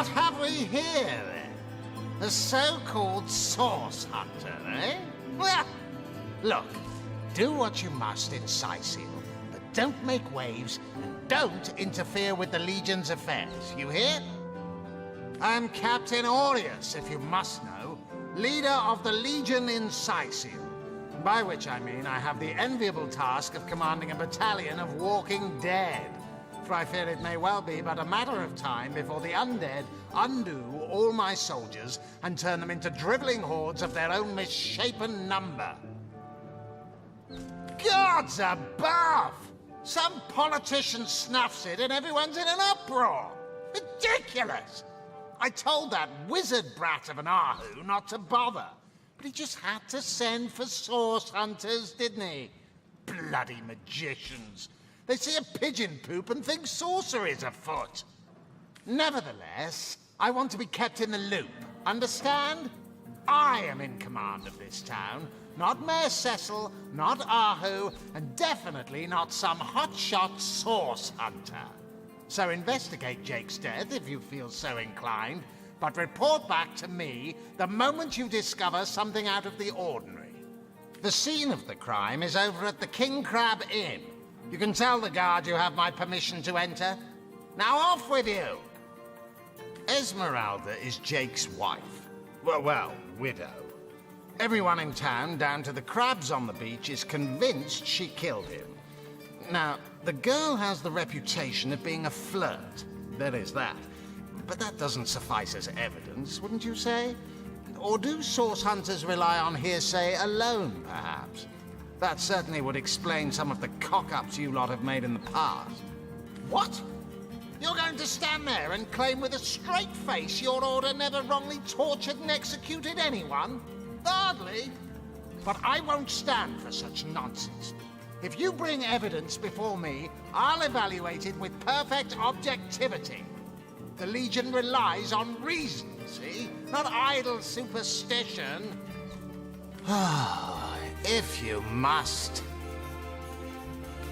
What have we here, then? A so-called source hunter, eh? Well, look, do what you must in Sicil, but don't make waves and don't interfere with the Legion's affairs, you hear? I'm Captain Aureus, if you must know, leader of the Legion in Sicil, by which I mean I have the enviable task of commanding a battalion of walking dead. For I fear it may well be but a matter of time before the undead undo all my soldiers and turn them into driveling hordes of their own misshapen number. Gods above! Some politician snuffs it and everyone's in an uproar! Ridiculous! I told that wizard brat of an Ahu not to bother, but he just had to send for source hunters, didn't he? Bloody magicians! They see a pigeon poop and think sorcery's afoot. Nevertheless, I want to be kept in the loop, understand? I am in command of this town, not Mayor Cecil, not Ahu, and definitely not some hotshot source hunter. So investigate Jake's death if you feel so inclined, but report back to me the moment you discover something out of the ordinary. The scene of the crime is over at the King Crab Inn. You can tell the guard you have my permission to enter. Now off with you! Esmeralda is Jake's wife. Well, widow. Everyone in town, down to the crabs on the beach, is convinced she killed him. Now, the girl has the reputation of being a flirt. There is that. But that doesn't suffice as evidence, wouldn't you say? Or do source hunters rely on hearsay alone, perhaps? That certainly would explain some of the cock-ups you lot have made in the past. What? You're going to stand there and claim with a straight face your order never wrongly tortured and executed anyone? Hardly. But I won't stand for such nonsense. If you bring evidence before me, I'll evaluate it with perfect objectivity. The Legion relies on reason, see? Not idle superstition. If you must.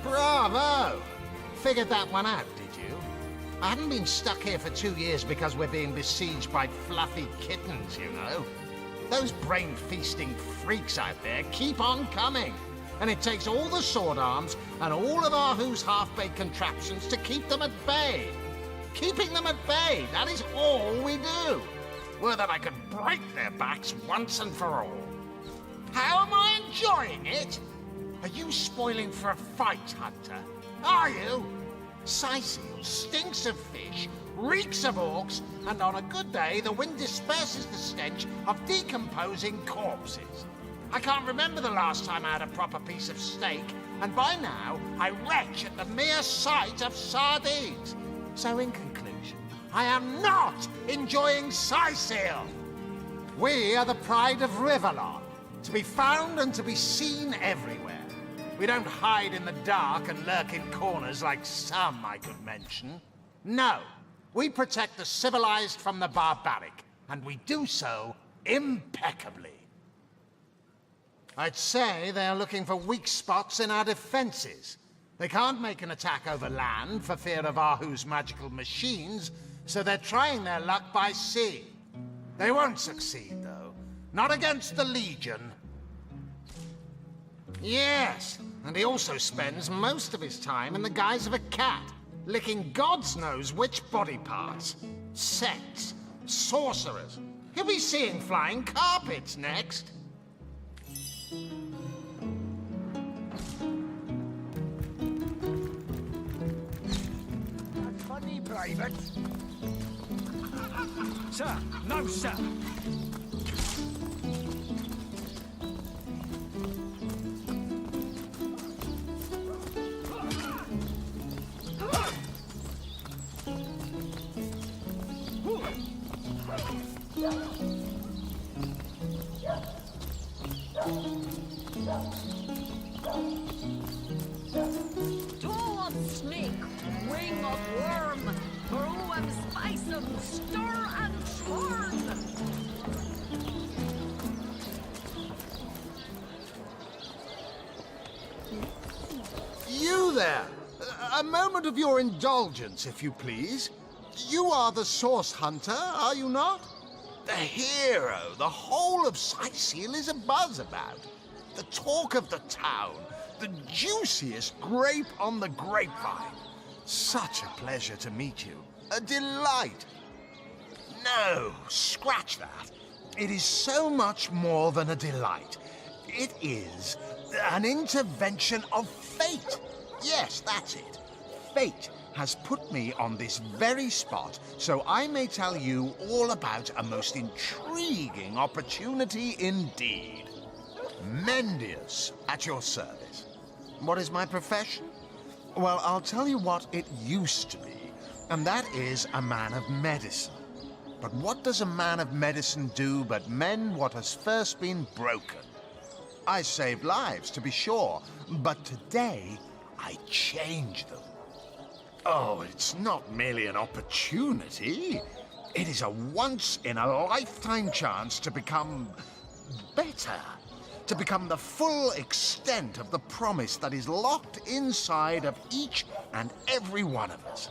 Bravo! Figured that one out, did you? I haven't been stuck here for 2 years because we're being besieged by fluffy kittens, you know. Those brain-feasting freaks out there keep on coming. And it takes all the sword arms and all of Ahu's half-baked contraptions to keep them at bay. Keeping them at bay, that is all we do. Were that I could break their backs once and for all. How am I enjoying it? Are you spoiling for a fight, Hunter? Are you? Sicil stinks of fish, reeks of orcs, and on a good day the wind disperses the stench of decomposing corpses. I can't remember the last time I had a proper piece of steak, and by now I retch at the mere sight of sardines. So in conclusion, I am not enjoying Sicil. We are the pride of Rivellon. To be found and to be seen everywhere. We don't hide in the dark and lurk in corners like some I could mention. No, we protect the civilized from the barbaric, and we do so impeccably. I'd say they're looking for weak spots in our defenses. They can't make an attack over land for fear of Ahu's magical machines, so they're trying their luck by sea. They won't succeed, though. Not against the Legion. Yes, and he also spends most of his time in the guise of a cat, licking God's knows which body parts. Sects, sorcerers. He'll be seeing flying carpets next. That's funny, Private. Sir, no, sir. Toe of snake, wing of worm, brew of spice stir and churn. You there! A moment of your indulgence, if you please. You are the source hunter, are you not? The hero the whole of Sightseal is abuzz about. The talk of the town. The juiciest grape on the grapevine. Such a pleasure to meet you. A delight. No, scratch that. It is so much more than a delight. It is an intervention of fate. Yes, that's it. Fate has put me on this very spot so I may tell you all about a most intriguing opportunity indeed. Mendius, at your service. What is my profession? Well, I'll tell you what it used to be, and that is a man of medicine. But what does a man of medicine do but mend what has first been broken? I save lives, to be sure, but today I change them. Oh, it's not merely an opportunity. It is a once-in-a-lifetime chance to become better. To become the full extent of the promise that is locked inside of each and every one of us.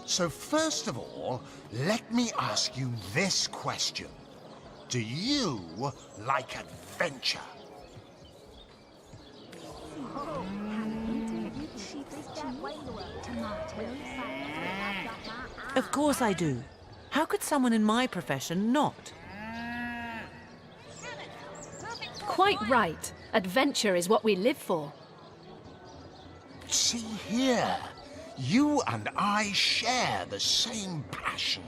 So first of all, let me ask you this question. Do you like adventure? Of course I do. How could someone in my profession not? Quite right. Adventure is what we live for. See here, you and I share the same passion.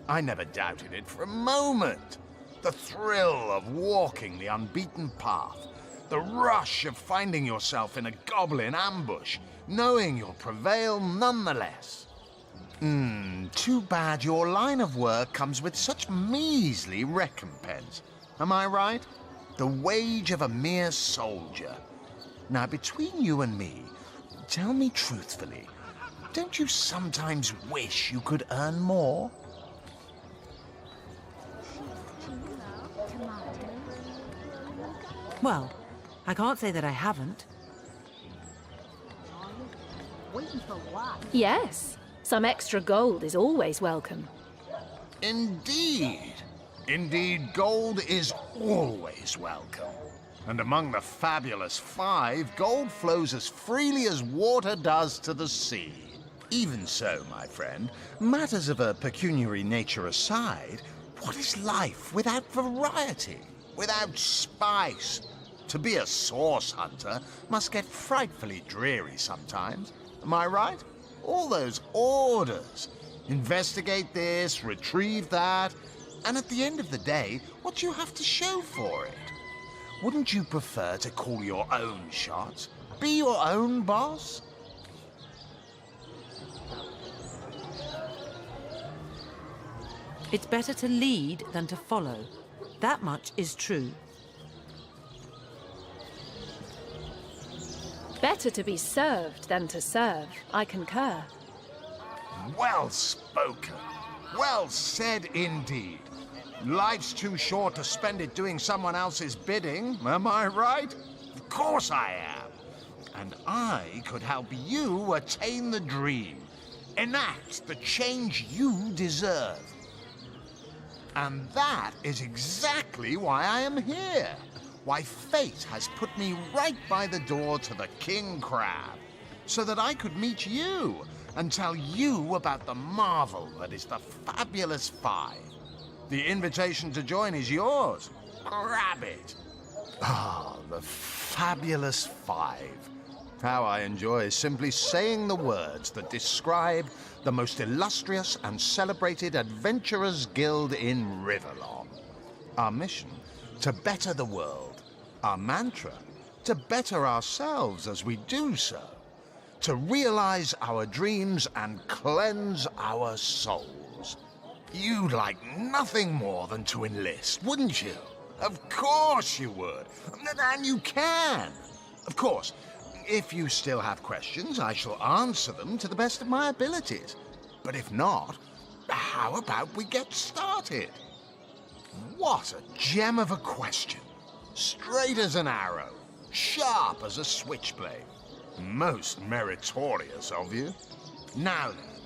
I never doubted it for a moment. The thrill of walking the unbeaten path, the rush of finding yourself in a goblin ambush, knowing you'll prevail nonetheless. Too bad your line of work comes with such measly recompense. Am I right? The wage of a mere soldier. Now, between you and me, tell me truthfully, don't you sometimes wish you could earn more? Well, I can't say that I haven't. Yes, some extra gold is always welcome. Indeed. Indeed, gold is always welcome. And among the Fabulous Five, gold flows as freely as water does to the sea. Even so, my friend, matters of a pecuniary nature aside, what is life without variety, without spice? To be a source hunter must get frightfully dreary sometimes. Am I right? All those orders. Investigate this, retrieve that. And at the end of the day, what do you have to show for it? Wouldn't you prefer to call your own shots? Be your own boss? It's better to lead than to follow. That much is true. Better to be served than to serve. I concur. Well spoken. Well said indeed. Life's too short to spend it doing someone else's bidding, am I right? Of course I am. And I could help you attain the dream, enact the change you deserve. And that is exactly why I am here. Why fate has put me right by the door to the King Crab, so that I could meet you and tell you about the marvel that is the Fabulous Five. The invitation to join is yours. Grab it. Ah, the Fabulous Five. How I enjoy simply saying the words that describe the most illustrious and celebrated adventurers' guild in Riverlong. Our mission, to better the world. Our mantra, to better ourselves as we do so. To realize our dreams and cleanse our souls. You'd like nothing more than to enlist, wouldn't you? Of course you would. And you can. Of course, if you still have questions, I shall answer them to the best of my abilities. But if not, how about we get started? What a gem of a question. Straight as an arrow, sharp as a switchblade. Most meritorious of you. Now then,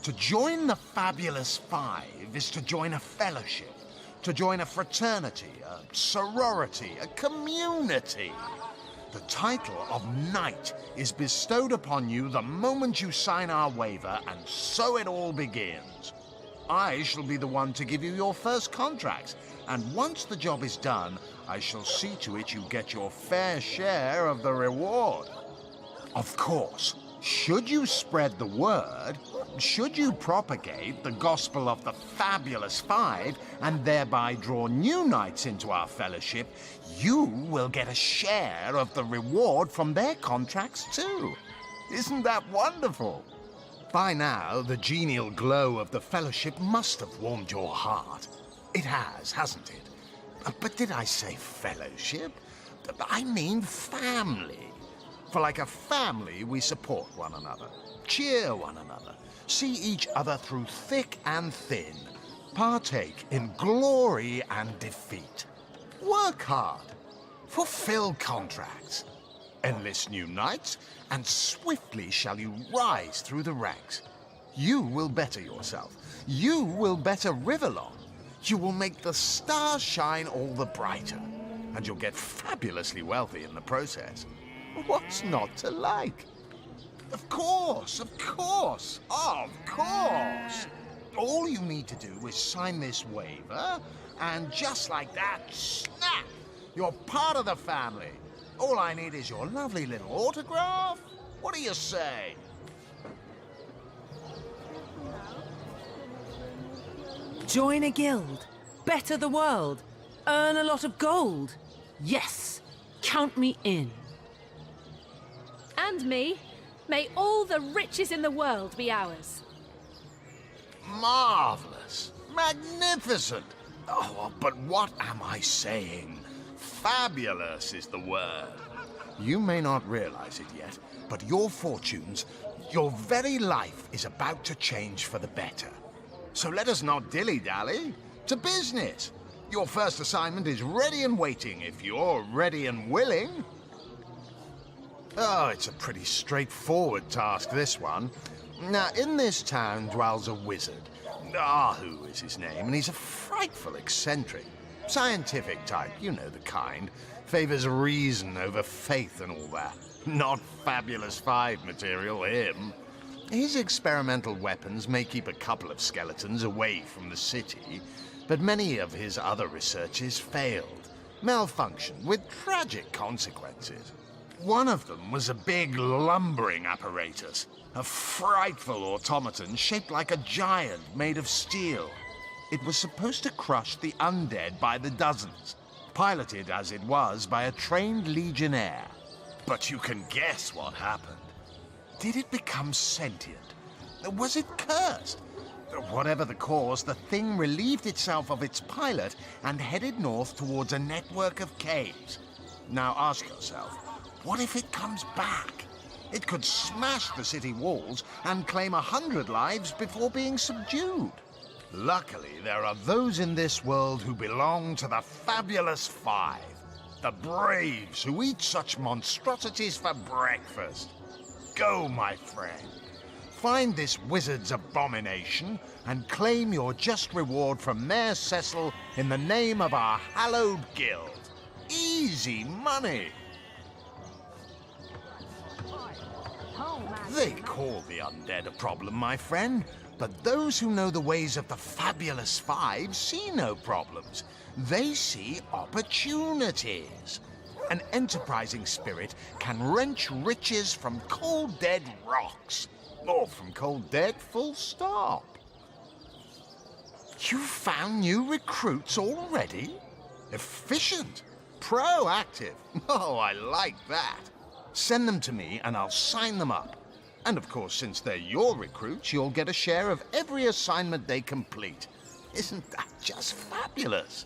To join the Fabulous Five is to join a fellowship, to join a fraternity, a sorority, a community. The title of Knight is bestowed upon you the moment you sign our waiver, and so it all begins. I shall be the one to give you your first contracts, and once the job is done, I shall see to it you get your fair share of the reward. Of course, should you spread the word, should you propagate the gospel of the Fabulous Five and thereby draw new knights into our fellowship, you will get a share of the reward from their contracts too. Isn't that wonderful? By now, the genial glow of the fellowship must have warmed your heart. It has, hasn't it? But did I say fellowship? I mean family. For like a family, we support one another, cheer one another, see each other through thick and thin, partake in glory and defeat, work hard, fulfill contracts, enlist new knights, and swiftly shall you rise through the ranks. You will better yourself. You will better Riverlong. You will make the stars shine all the brighter, and you'll get fabulously wealthy in the process. What's not to like? Of course, of course, of course. All you need to do is sign this waiver, and just like that, snap! You're part of the family. All I need is your lovely little autograph. What do you say? Join a guild. Better the world. Earn a lot of gold. Yes, count me in. And me. May all the riches in the world be ours. Marvelous. Magnificent. Oh, but what am I saying? Fabulous is the word. You may not realize it yet, but your fortunes, your very life is about to change for the better. So let us not dilly-dally. To business. Your first assignment is ready and waiting if you're ready and willing. Oh, it's a pretty straightforward task, this one. Now, in this town dwells a wizard. Ahu is his name, and he's a frightful eccentric. Scientific type, you know the kind. Favors reason over faith and all that. Not Fabulous Five material, him. His experimental weapons may keep a couple of skeletons away from the city, but many of his other researches failed, malfunctioned with tragic consequences. One of them was a big lumbering apparatus, a frightful automaton shaped like a giant made of steel. It was supposed to crush the undead by the dozens, piloted as it was by a trained legionnaire. But you can guess what happened. Did it become sentient? Was it cursed? Whatever the cause, the thing relieved itself of its pilot and headed north towards a network of caves. Now ask yourself, what if it comes back? It could smash the city walls and claim 100 lives before being subdued. Luckily, there are those in this world who belong to the Fabulous Five. The braves who eat such monstrosities for breakfast. Go, my friend. Find this wizard's abomination and claim your just reward from Mayor Cecil in the name of our hallowed guild. Easy money. They call the undead a problem, my friend, but those who know the ways of the Fabulous Five see no problems. They see opportunities. An enterprising spirit can wrench riches from cold dead rocks, or from cold dead full stop. You found new recruits already? Efficient, proactive. Oh, I like that. Send them to me and I'll sign them up. And of course, since they're your recruits, you'll get a share of every assignment they complete. Isn't that just fabulous?